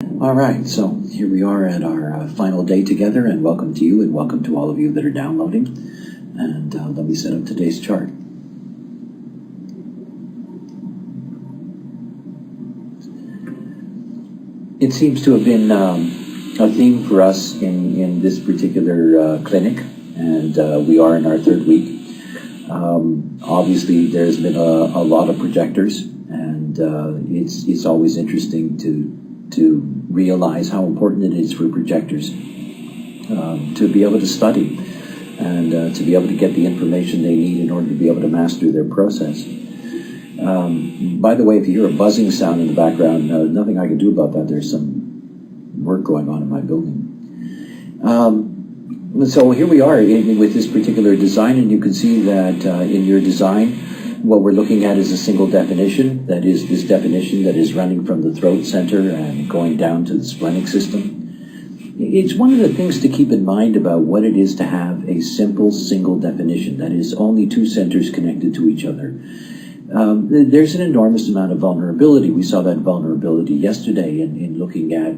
All right, so here we are at our final day together, and welcome to you and welcome to all of you that are downloading. And let me set up today's chart. It seems to have been a theme for us in this particular clinic, and we are in our third week. Obviously, there's been a lot of projectors, and it's always interesting to realize how important it is for projectors to be able to study and to be able to get the information they need in order to be able to master their process. By the way, if you hear a buzzing sound in the background, nothing I can do about that. There's some work going on in my building. So here we are with this particular design, and you can see that in your design, what we're looking at is a single definition. That is this definition that is running from the throat center and going down to the splenic system. It's one of the things to keep in mind about what it is to have a simple single definition, that is only two centers connected to each other. There's an enormous amount of vulnerability. We saw that vulnerability yesterday in looking at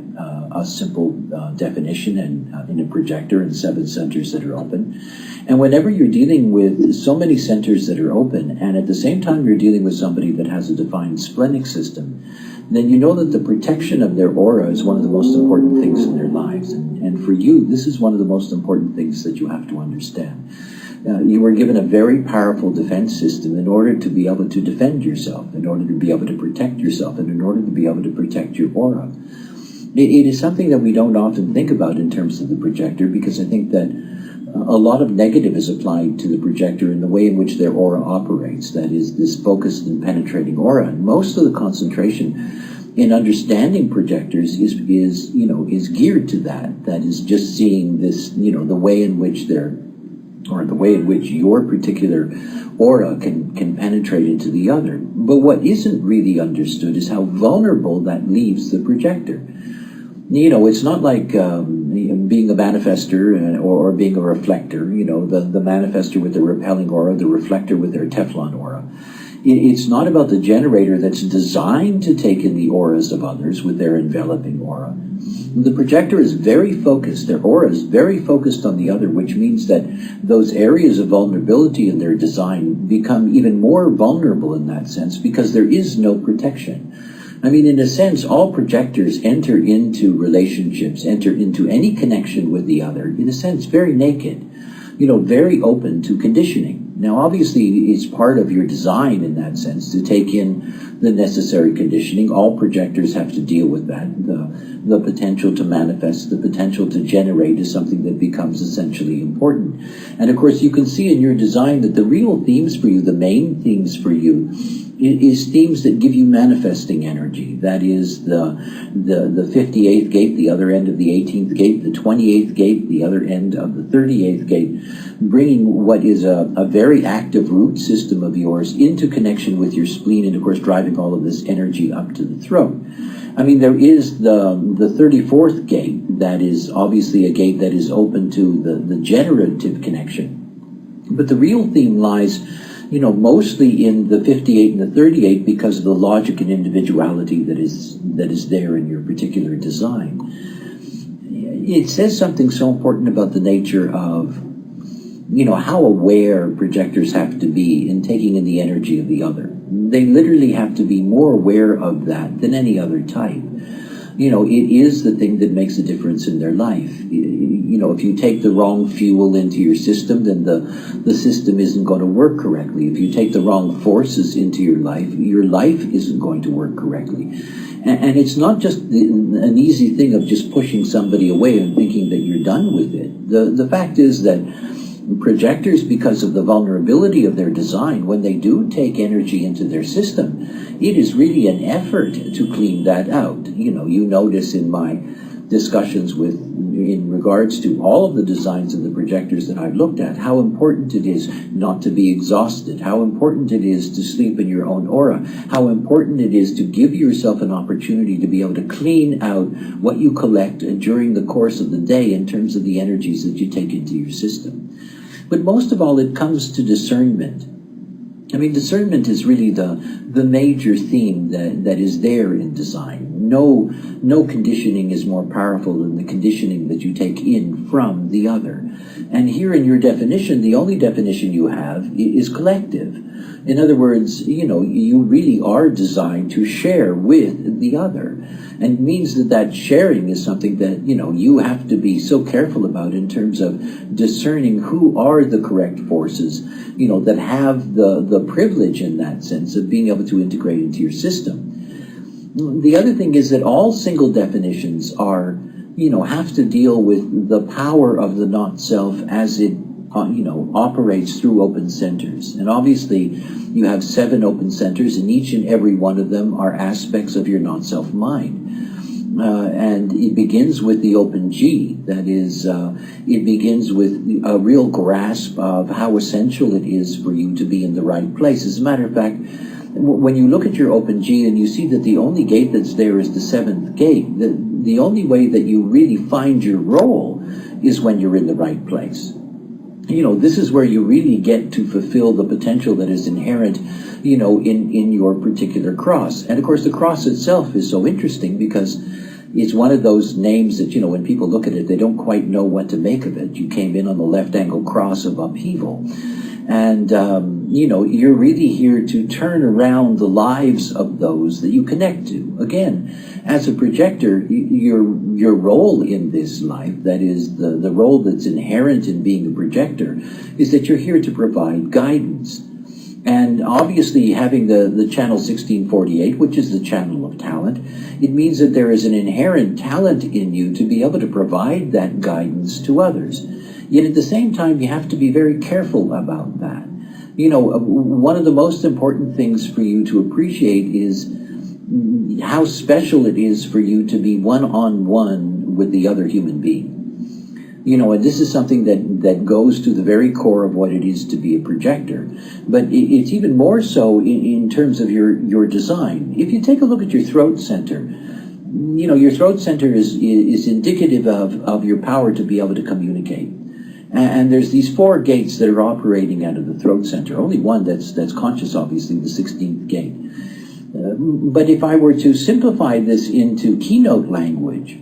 a simple definition and in a projector and 7 centers that are open. And whenever you're dealing with so many centers that are open, and at the same time you're dealing with somebody that has a defined splenic system, then you know that the protection of their aura is one of the most important things in their lives. And for you, this is one of the most important things that you have to understand. You were given a very powerful defense system in order to be able to defend yourself, in order to be able to protect yourself, and in order to be able to protect your aura. It is something that we don't often think about in terms of the projector, because I think that a lot of negative is applied to the projector in the way in which their aura operates. That is, this focused and penetrating aura. And most of the concentration in understanding projectors is geared to that. That is just seeing this, the way in which the way in which your particular aura can penetrate into the other. But what isn't really understood is how vulnerable that leaves the projector. It's not like being a manifester or being a reflector, the manifester with the repelling aura, the reflector with their Teflon aura. It's not about the generator that's designed to take in the auras of others with their enveloping aura. The projector is very focused, their aura is very focused on the other, which means that those areas of vulnerability in their design become even more vulnerable in that sense because there is no protection. I mean, in a sense, all projectors enter into relationships, enter into any connection with the other, in a sense, very naked, very open to conditioning. Now, obviously, it's part of your design in that sense to take in the necessary conditioning. All projectors have to deal with that. The potential to manifest, the potential to generate is something that becomes essentially important. And of course, you can see in your design that the real themes for you, the main themes for you, is themes that give you manifesting energy. That is the 58th gate, the other end of the 18th gate, the 28th gate, the other end of the 38th gate, bringing what is a very active root system of yours into connection with your spleen, and of course driving all of this energy up to the throat. I mean, there is the 34th gate, that is obviously a gate that is open to the generative connection. But the real theme lies mostly in the 58 and the 38 because of the logic and individuality that is there in your particular design. It says something so important about the nature of, how aware projectors have to be in taking in the energy of the other. They literally have to be more aware of that than any other type. It is the thing that makes a difference in their life. If you take the wrong fuel into your system, then the system isn't going to work correctly. If you take the wrong forces into your life isn't going to work correctly. And it's not just an easy thing of just pushing somebody away and thinking that you're done with it. The fact is that projectors, because of the vulnerability of their design, when they do take energy into their system, it is really an effort to clean that out. You notice in my discussions in regards to all of the designs of the projectors that I've looked at, how important it is not to be exhausted, how important it is to sleep in your own aura, how important it is to give yourself an opportunity to be able to clean out what you collect during the course of the day in terms of the energies that you take into your system. But most of all, it comes to discernment. I mean, discernment is really the major theme that is there in design. No conditioning is more powerful than the conditioning that you take in from the other. And here in your definition, the only definition you have is collective. In other words, you really are designed to share with the other. And it means that sharing is something that, you have to be so careful about in terms of discerning who are the correct forces, that have the privilege in that sense of being able to integrate into your system. The other thing is that all single definitions are, have to deal with the power of the not-self as it operates through open centers. And obviously, you have 7 open centers, and each and every one of them are aspects of your not-self mind. And it begins with the open G. That is, it begins with a real grasp of how essential it is for you to be in the right place. As a matter of fact, when you look at your open G and you see that the only gate that's there is the 7th gate, the only way that you really find your role is when you're in the right place. This is where you really get to fulfill the potential that is inherent, in your particular cross. And of course, the cross itself is so interesting because it's one of those names that, when people look at it, they don't quite know what to make of it. You came in on the left angle cross of upheaval. And, you're really here to turn around the lives of those that you connect to. Again, as a projector, your role in this life, that is the role that's inherent in being a projector, is that you're here to provide guidance. And obviously having the channel 1648, which is the channel of talent, it means that there is an inherent talent in you to be able to provide that guidance to others. Yet at the same time, you have to be very careful about that. One of the most important things for you to appreciate is how special it is for you to be one-on-one with the other human being. And this is something that goes to the very core of what it is to be a projector. But it's even more so in terms of your design. If you take a look at your throat center, your throat center is indicative of your power to be able to communicate. And there's these 4 gates that are operating out of the throat center. Only one that's conscious, obviously, the 16th gate. But if I were to simplify this into keynote language,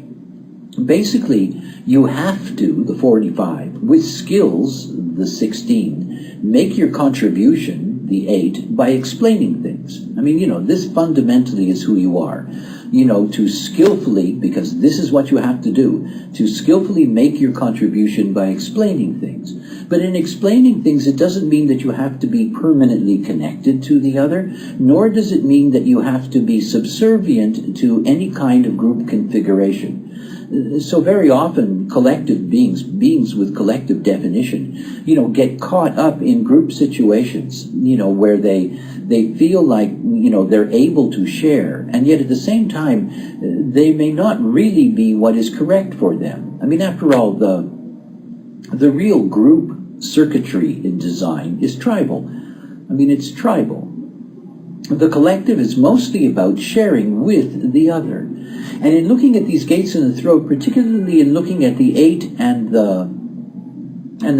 basically, you have to, the 45, with skills, the 16, make your contribution, the 8, by explaining things. I mean, this fundamentally is who you are. To skillfully, because this is what you have to do, to skillfully make your contribution by explaining things. But in explaining things, it doesn't mean that you have to be permanently connected to the other, nor does it mean that you have to be subservient to any kind of group configuration. So very often collective beings with collective definition, get caught up in group situations, where they feel like, they're able to share, and yet at the same time, they may not really be what is correct for them. I mean, after all, the real group circuitry in design is tribal. I mean, it's tribal. The collective is mostly about sharing with the other. And in looking at these gates in the throat, particularly in looking at the 8 and the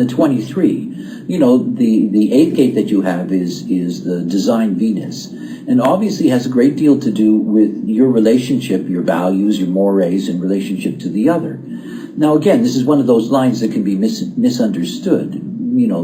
23, the 8th gate that you have is the design Venus, and obviously has a great deal to do with your relationship, your values, your mores in relationship to the other. Now again, this is one of those lines that can be misunderstood,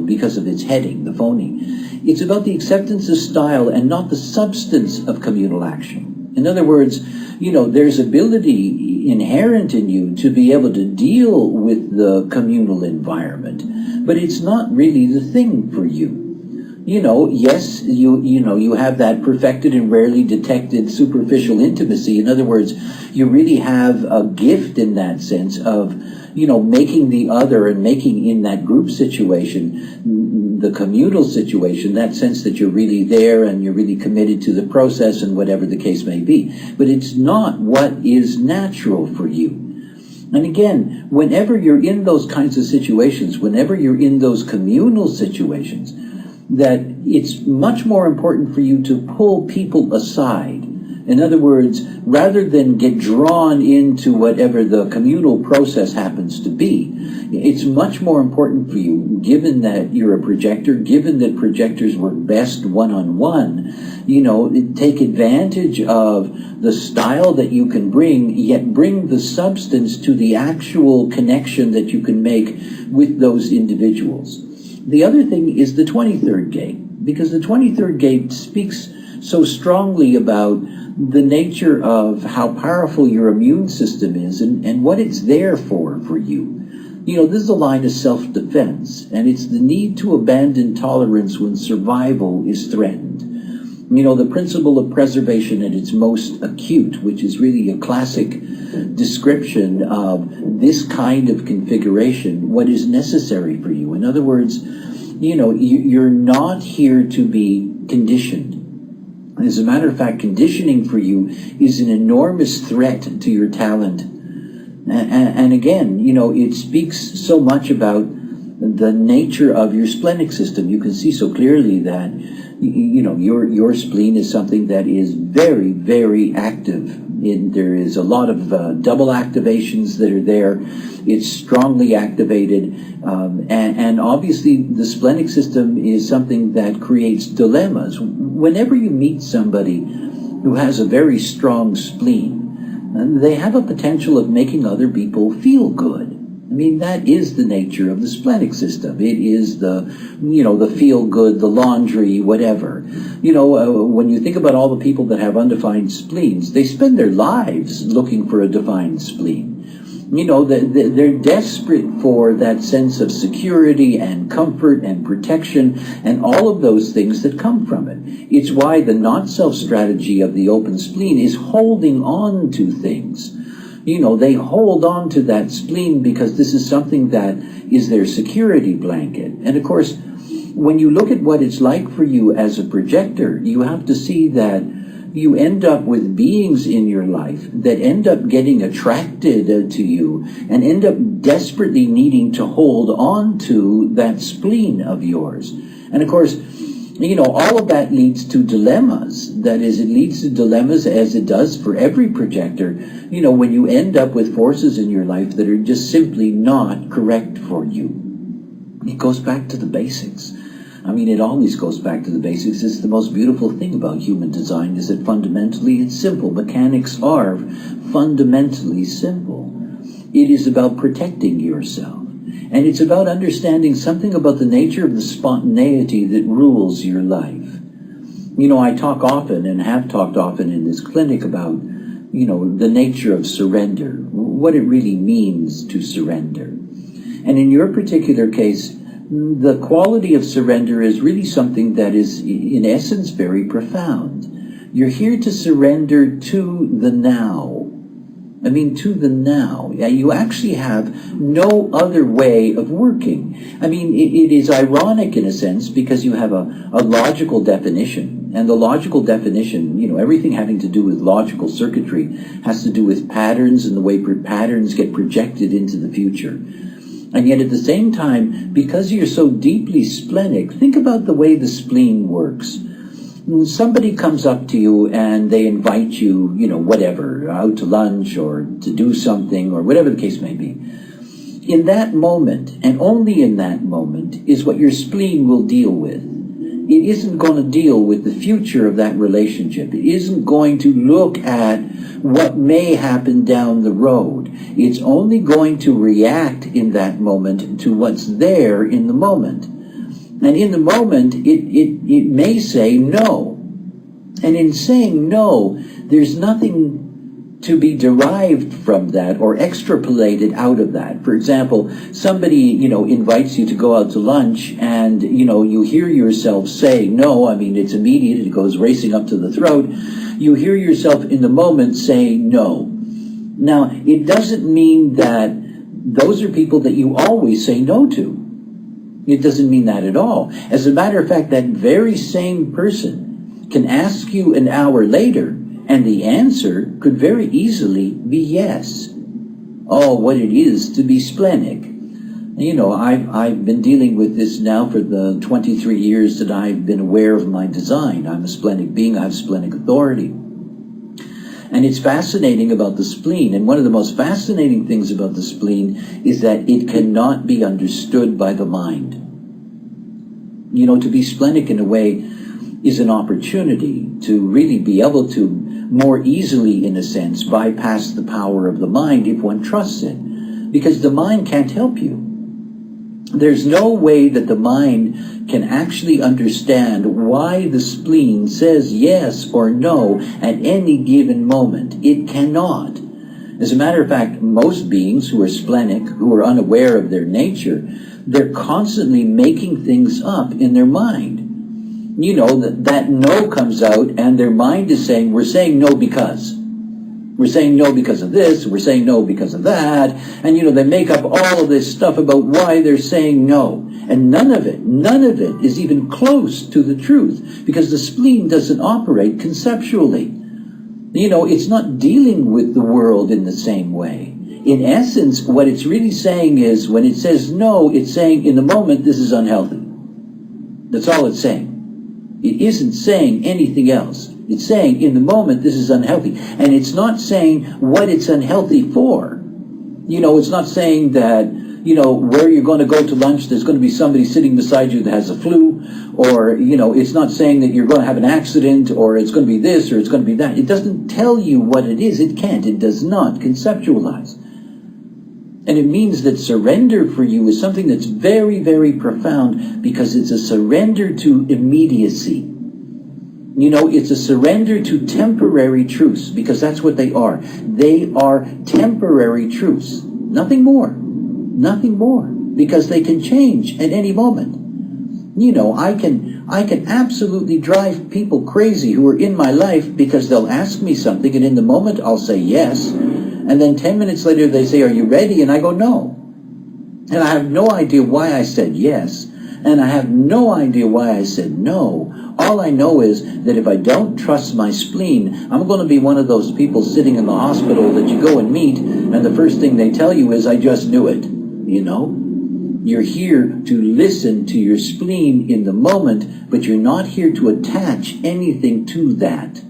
because of its heading, the phony. It's about the acceptance of style and not the substance of communal action. In other words, there's ability inherent in you to be able to deal with the communal environment, but it's not really the thing for you. Yes, you have that perfected and rarely detected superficial intimacy. In other words, you really have a gift in that sense of, making the other and making in that group situation, the communal situation, that sense that you're really there and you're really committed to the process and whatever the case may be. But it's not what is natural for you. And again, whenever you're in those kinds of situations, whenever you're in those communal situations, that it's much more important for you to pull people aside In other words, rather than get drawn into whatever the communal process happens to be, it's much more important for you, given that you're a projector, given that projectors work best one-on-one, take advantage of the style that you can bring, yet bring the substance to the actual connection that you can make with those individuals. The other thing is the 23rd gate, because the 23rd gate speaks so strongly about the nature of how powerful your immune system is and what it's there for you. This is a line of self-defense, and it's the need to abandon tolerance when survival is threatened. The principle of preservation at its most acute, which is really a classic description of this kind of configuration, what is necessary for you. In other words, you're not here to be conditioned. As a matter of fact, conditioning for you is an enormous threat to your talent. And again, it speaks so much about the nature of your splenic system. You can see so clearly that, your spleen is something that is very, very active. There is a lot of double activations that are there. It's strongly activated. And obviously the splenic system is something that creates dilemmas. Whenever you meet somebody who has a very strong spleen, they have a potential of making other people feel good. I mean, that is the nature of the splenic system. It is the feel good, the laundry, whatever. When you think about all the people that have undefined spleens, they spend their lives looking for a defined spleen. They're desperate for that sense of security and comfort and protection and all of those things that come from it. It's why the not-self strategy of the open spleen is holding on to things. They hold on to that spleen because this is something that is their security blanket. And of course, when you look at what it's like for you as a projector, you have to see that you end up with beings in your life that end up getting attracted to you and end up desperately needing to hold on to that spleen of yours. And of course, all of that leads to dilemmas. That is, it leads to dilemmas as it does for every projector, when you end up with forces in your life that are just simply not correct for you. It goes back to the basics. I mean, it always goes back to the basics. It's the most beautiful thing about human design is that fundamentally it's simple. Mechanics are fundamentally simple. It is about protecting yourself. And it's about understanding something about the nature of the spontaneity that rules your life. I talk often and have talked often in this clinic about, the nature of surrender, what it really means to surrender. And in your particular case, the quality of surrender is really something that is, in essence, very profound. You're here to surrender to the now. To the now. You actually have no other way of working. It is ironic in a sense because you have a logical definition. And the logical definition, everything having to do with logical circuitry has to do with patterns and the way patterns get projected into the future. And yet at the same time, because you're so deeply splenic, think about the way the spleen works. Somebody comes up to you and they invite you, whatever, out to lunch or to do something or whatever the case may be. In that moment, and only in that moment, is what your spleen will deal with. It isn't going to deal with the future of that relationship. It isn't going to look at what may happen down the road. It's only going to react in that moment to what's there in the moment. And in the moment, it may say no. And in saying no, there's nothing to be derived from that or extrapolated out of that. For example, somebody, invites you to go out to lunch and, you hear yourself say no. It's immediate. It goes racing up to the throat. You hear yourself in the moment say no. Now, it doesn't mean that those are people that you always say no to. It doesn't mean that at all. As a matter of fact, that very same person can ask you an hour later, and the answer could very easily be yes. Oh, what it is to be splenic. I've been dealing with this now for the 23 years that I've been aware of my design. I'm a splenic being. I have splenic authority. And it's fascinating about the spleen. And one of the most fascinating things about the spleen is that it cannot be understood by the mind. You know, to be splenic in a way is an opportunity to really be able to more easily, in a sense, bypass the power of the mind if one trusts it. Because the mind can't help you. There's no way that the mind can actually understand why the spleen says yes or no at any given moment. It cannot. As a matter of fact, most beings who are splenic, who are unaware of their nature, they're constantly making things up in their mind. You know, that no comes out and their mind is saying, we're saying no because. We're saying no because of this, we're saying no because of that, and you know, they make up all of this stuff about why they're saying no. And none of it is even close to the truth, because the spleen doesn't operate conceptually. You know, it's not dealing with the world in the same way. In essence, what it's really saying is, when it says no, it's saying, in the moment, this is unhealthy. That's all it's saying. It isn't saying anything else. It's saying, in the moment, this is unhealthy. And it's not saying what it's unhealthy for. You know, it's not saying that, you know, where you're going to go to lunch, there's going to be somebody sitting beside you that has a flu. Or, you know, it's not saying that you're going to have an accident, or it's going to be this, or it's going to be that. It doesn't tell you what it is. It can't. It does not conceptualize. And it means that surrender for you is something that's very, very profound, because it's a surrender to immediacy. You know, it's a surrender to temporary truths, because that's what they are. They are temporary truths. Nothing more. Nothing more. Because they can change at any moment. You know, I can absolutely drive people crazy who are in my life, because they'll ask me something, and in the moment I'll say yes. And then 10 minutes later they say, are you ready? And I go, no. And I have no idea why I said yes. And I have no idea why I said no. All I know is that if I don't trust my spleen, I'm going to be one of those people sitting in the hospital that you go and meet, and the first thing they tell you is, I just knew it. You know? You're here to listen to your spleen in the moment, but you're not here to attach anything to that.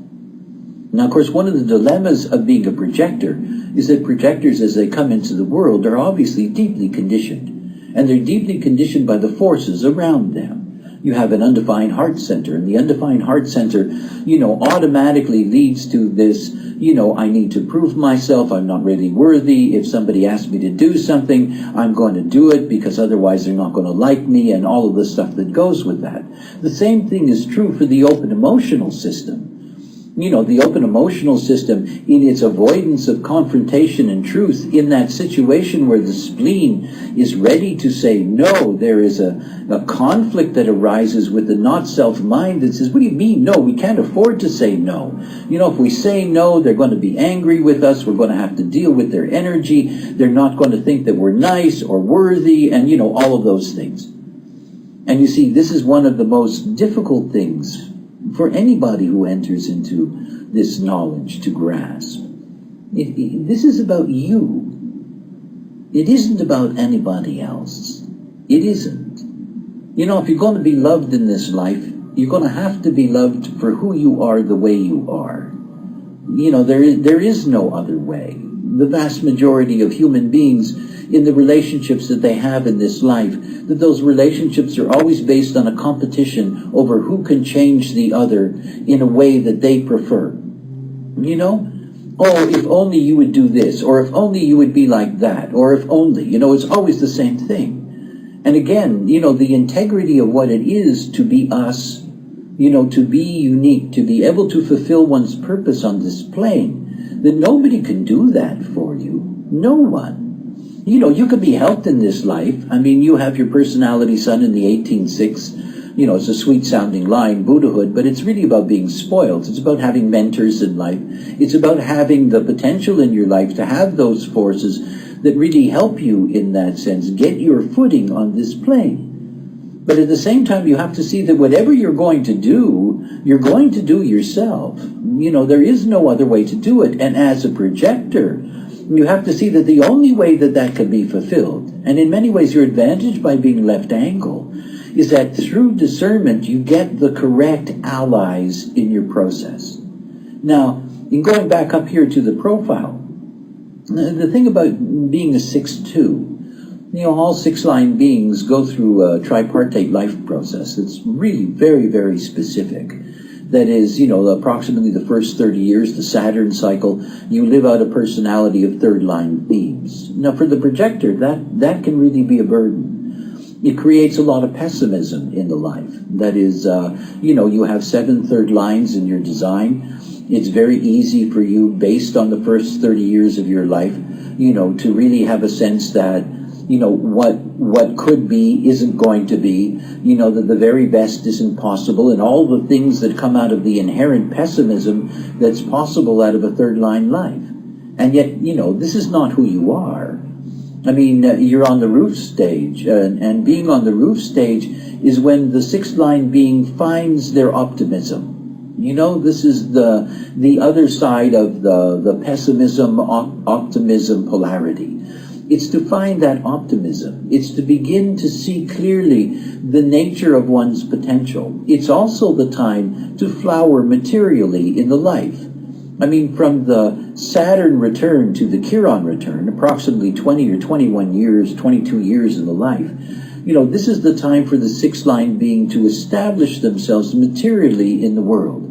Now, of course, one of the dilemmas of being a projector is that projectors, as they come into the world, are obviously deeply conditioned. And they're deeply conditioned by the forces around them. You have an undefined heart center, and the undefined heart center, you know, automatically leads to this, you know, I need to prove myself, I'm not really worthy. If somebody asks me to do something, I'm going to do it, because otherwise they're not going to like me, and all of the stuff that goes with that. The same thing is true for the open emotional system. You know, the open emotional system, in its avoidance of confrontation and truth, in that situation where the spleen is ready to say no, there is a conflict that arises with the not-self mind that says, what do you mean no? We can't afford to say no. You know, if we say no, they're going to be angry with us. We're going to have to deal with their energy. They're not going to think that we're nice or worthy, and, you know, all of those things. And you see, this is one of the most difficult things for anybody who enters into this knowledge to grasp. This is about you. It isn't about anybody else. It isn't. You know, if you're going to be loved in this life, you're going to have to be loved for who you are, the way you are. You know, there is no other way. The vast majority of human beings, in the relationships that they have in this life, that those relationships are always based on a competition over who can change the other in a way that they prefer. You know? Oh, if only you would do this, or if only you would be like that, or if only, you know, it's always the same thing. And again, you know, the integrity of what it is to be us, you know, to be unique, to be able to fulfill one's purpose on this plane, that nobody can do that for you. No one. You know, you can be helped in this life. I mean, you have your personality son in the 18:6. You know, it's a sweet-sounding line, Buddhahood, but it's really about being spoiled. It's about having mentors in life. It's about having the potential in your life to have those forces that really help you in that sense, get your footing on this plane. But at the same time, you have to see that whatever you're going to do yourself. You know, there is no other way to do it. And as a projector, you have to see that the only way that that can be fulfilled, and in many ways your advantage by being left angle, is that through discernment you get the correct allies in your process. Now, In going back up here to the profile, the thing about being a 6-2, all 6-line beings go through a tripartite life process. It's really very, very specific. That is, approximately the first 30 years, the Saturn cycle, you live out a personality of 3rd-line beings. Now, for the projector, that can really be a burden. It creates a lot of pessimism in the life. That is, you have 7 3rd lines in your design. It's very easy for you, based on the first 30 years of your life, to really have a sense that, what could be isn't going to be, that the very best isn't possible, and all the things that come out of the inherent pessimism that's possible out of a 3rd-line life. And yet, this is not who you are. I mean, you're on the roof stage, and being on the roof stage is when the 6th-line being finds their optimism. This is the other side of the pessimism, optimism polarity. It's to find that optimism. It's to begin to see clearly the nature of one's potential. It's also the time to flower materially in the life. I mean, from the Saturn return to the Chiron return, approximately 20 or 21 years, 22 years in the life, this is the time for the 6th-line being to establish themselves materially in the world.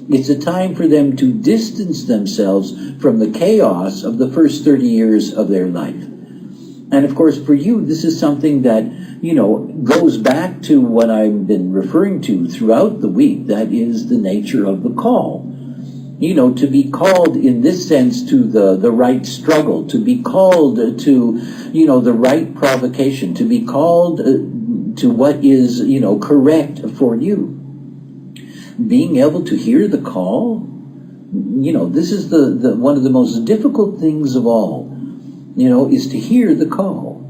It's a time for them to distance themselves from the chaos of the first 30 years of their life. And of course, for you, this is something that, goes back to what I've been referring to throughout the week. That is the nature of the call. To be called in this sense to the right struggle, to be called to, the right provocation, to be called to what is, correct for you. Being able to hear the call, this is the one of the most difficult things of all, is to hear the call.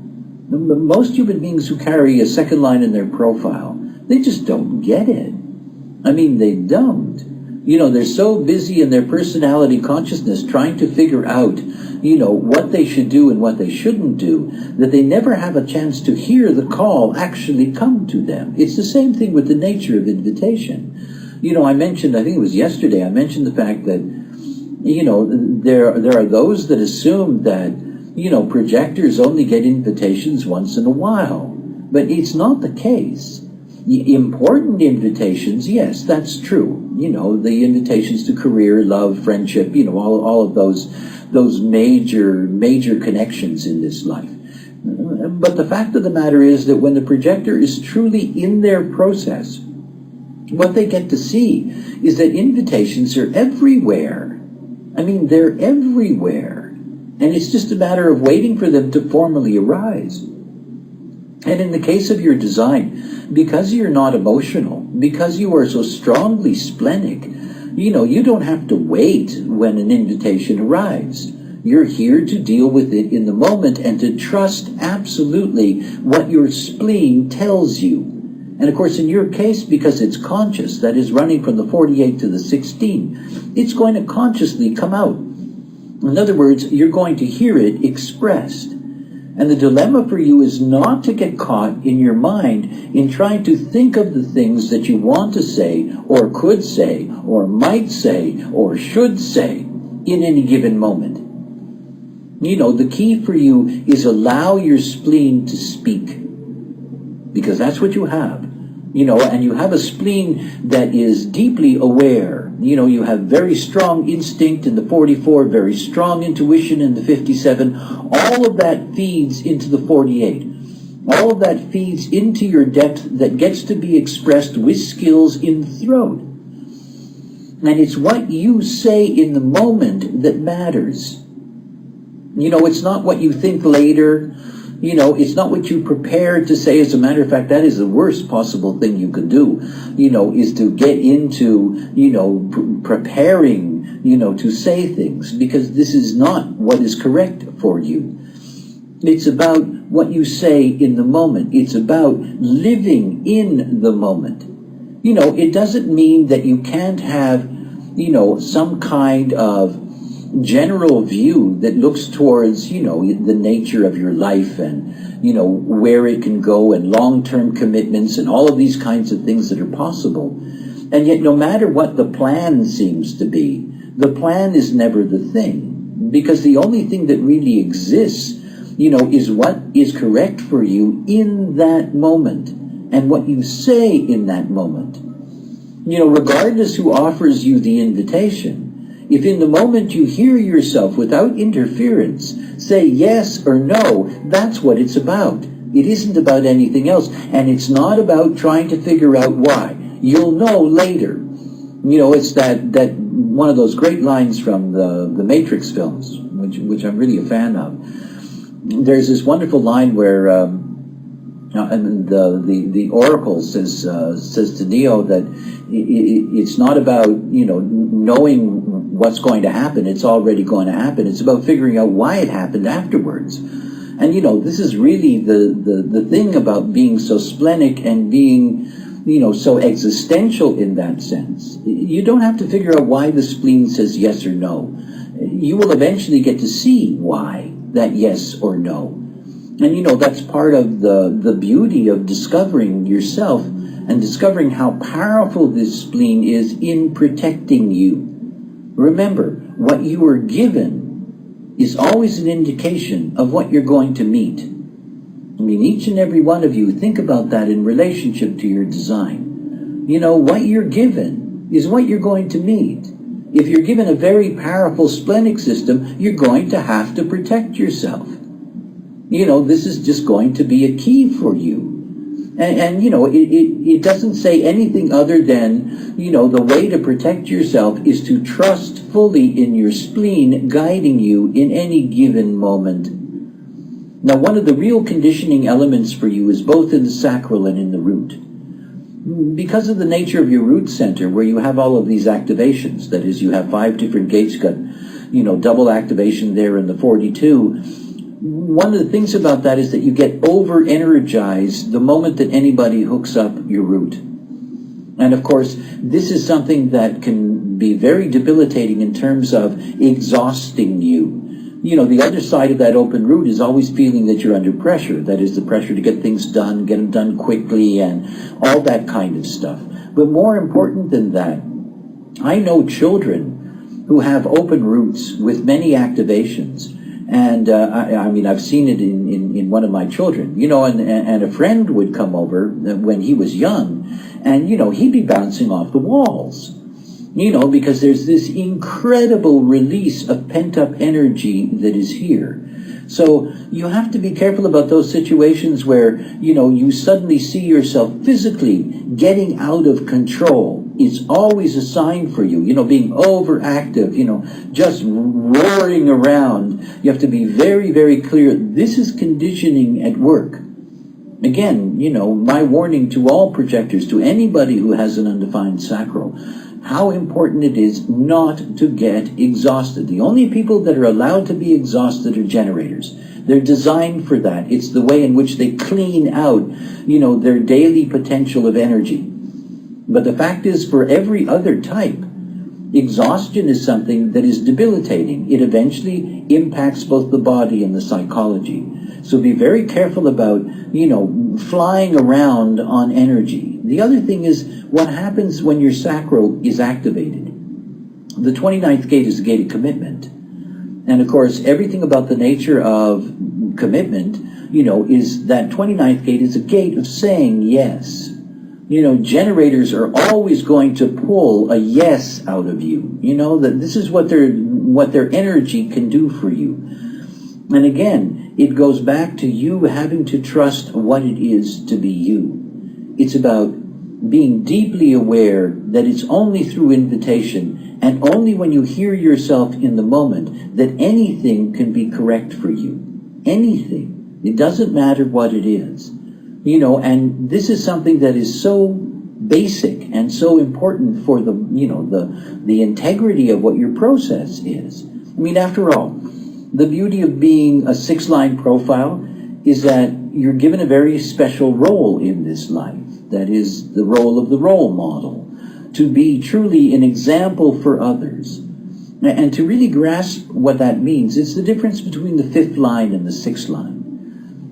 Most human beings who carry a 2nd line in their profile, they just don't get it. I mean, they don't. They're so busy in their personality consciousness trying to figure out, what they should do and what they shouldn't do, that they never have a chance to hear the call actually come to them. It's the same thing with the nature of invitation. I mentioned, I think it was yesterday, I mentioned the fact that, there are those that assume that, projectors only get invitations once in a while. But it's not the case. Important invitations, yes, that's true. The invitations to career, love, friendship, all of those major connections in this life. But the fact of the matter is that when the projector is truly in their process, what they get to see is that invitations are everywhere. I mean, they're everywhere. And it's just a matter of waiting for them to formally arise. And in the case of your design, because you're not emotional, because you are so strongly splenic, you don't have to wait when an invitation arrives. You're here to deal with it in the moment and to trust absolutely what your spleen tells you. And of course, in your case, because it's conscious, that is running from the 48 to the 16, it's going to consciously come out. In other words, you're going to hear it expressed. And the dilemma for you is not to get caught in your mind in trying to think of the things that you want to say, or could say, or might say, or should say in any given moment. The key for you is allow your spleen to speak. Because that's what you have. And you have a spleen that is deeply aware. You have very strong instinct in the 44, very strong intuition in the 57. All of that feeds into the 48. All of that feeds into your depth that gets to be expressed with skills in the throat. And it's what you say in the moment that matters. It's not what you think later. It's not what you prepare to say. As a matter of fact, that is the worst possible thing you can do, is to get into, preparing, to say things, because this is not what is correct for you. It's about what you say in the moment. It's about living in the moment. It doesn't mean that you can't have, some kind of general view that looks towards, the nature of your life and, where it can go and long-term commitments and all of these kinds of things that are possible. And yet, no matter what the plan seems to be, The plan is never the thing, because the only thing that really exists, is what is correct for you in that moment and what you say in that moment. Regardless who offers you the invitation, if in the moment you hear yourself without interference say yes or no, that's what it's about. It isn't about anything else, and it's not about trying to figure out why. You'll know later. It's that one of those great lines from the Matrix films, which I'm really a fan of. There's this wonderful line where and the Oracle says to Neo that it's not about knowing what's going to happen. It's already going to happen. It's about figuring out why it happened afterwards. And this is really the thing about being so splenic and being so existential in that sense. You don't have to figure out why the spleen says yes or no. You will eventually get to see why that yes or no. And that's part of the beauty of discovering yourself and discovering how powerful this spleen is in protecting you. Remember, what you are given is always an indication of what you're going to meet. Each and every one of you, think about that in relationship to your design. What you're given is what you're going to meet. If you're given a very powerful splenic system, you're going to have to protect yourself. This is just going to be a key for you. And it doesn't say anything other than, the way to protect yourself is to trust fully in your spleen guiding you in any given moment. Now, one of the real conditioning elements for you is both in the sacral and in the root. Because of the nature of your root center, where you have all of these activations, that is, you have 5 different gates, got, double activation there in the 42, one of the things about that is that you get over-energized the moment that anybody hooks up your root. And of course, this is something that can be very debilitating in terms of exhausting you. The other side of that open root is always feeling that you're under pressure. That is the pressure to get things done, get them done quickly, and all that kind of stuff. But more important than that, I know children who have open roots with many activations. And I've seen it in one of my children, and a friend would come over when he was young, and, he'd be bouncing off the walls, because there's this incredible release of pent-up energy that is here. So you have to be careful about those situations where, you suddenly see yourself physically getting out of control. It's always a sign for you, being overactive, just roaring around. You have to be very, very clear. This is conditioning at work. Again, my warning to all projectors, to anybody who has an undefined sacral, how important it is not to get exhausted. The only people that are allowed to be exhausted are generators. They're designed for that. It's the way in which they clean out, their daily potential of energy. But the fact is, for every other type, exhaustion is something that is debilitating. It eventually impacts both the body and the psychology. So be very careful about, flying around on energy. The other thing is what happens when your sacral is activated. The 29th gate is the gate of commitment. And of course, everything about the nature of commitment, is that 29th gate is a gate of saying yes. Generators are always going to pull a yes out of you. That this is what their energy can do for you. And again, it goes back to you having to trust what it is to be you. It's about being deeply aware that it's only through invitation and only when you hear yourself in the moment that anything can be correct for you. Anything. It doesn't matter what it is. And this is something that is so basic and so important for the integrity of what your process is. After all, the beauty of being a 6-line profile is that you're given a very special role in this life. That is the role of the role model, to be truly an example for others. And to really grasp what that means, it's the difference between the 5th line and the 6th line.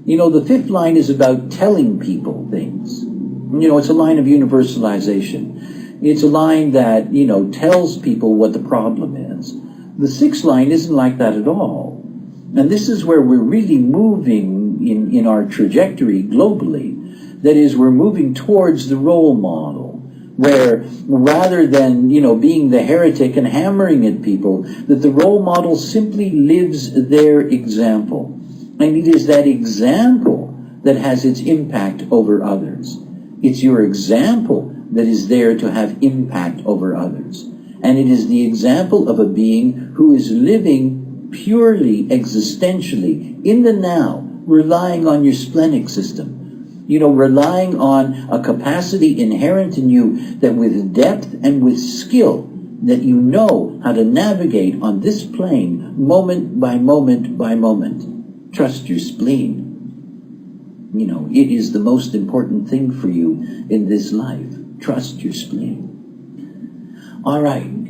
The 5th line is about telling people things. It's a line of universalization. It's a line that, tells people what the problem is. The sixth line isn't like that at all. And this is where we're really moving in our trajectory globally. That is, we're moving towards the role model, where rather than, being the heretic and hammering at people, that the role model simply lives their example. And it is that example that has its impact over others. It's your example that is there to have impact over others. And it is the example of a being who is living purely, existentially, in the now, relying on your splenic system. Relying on a capacity inherent in you that with depth and with skill, that you know how to navigate on this plane, moment by moment by moment. Trust your spleen. It is the most important thing for you in this life. Trust your spleen. All right.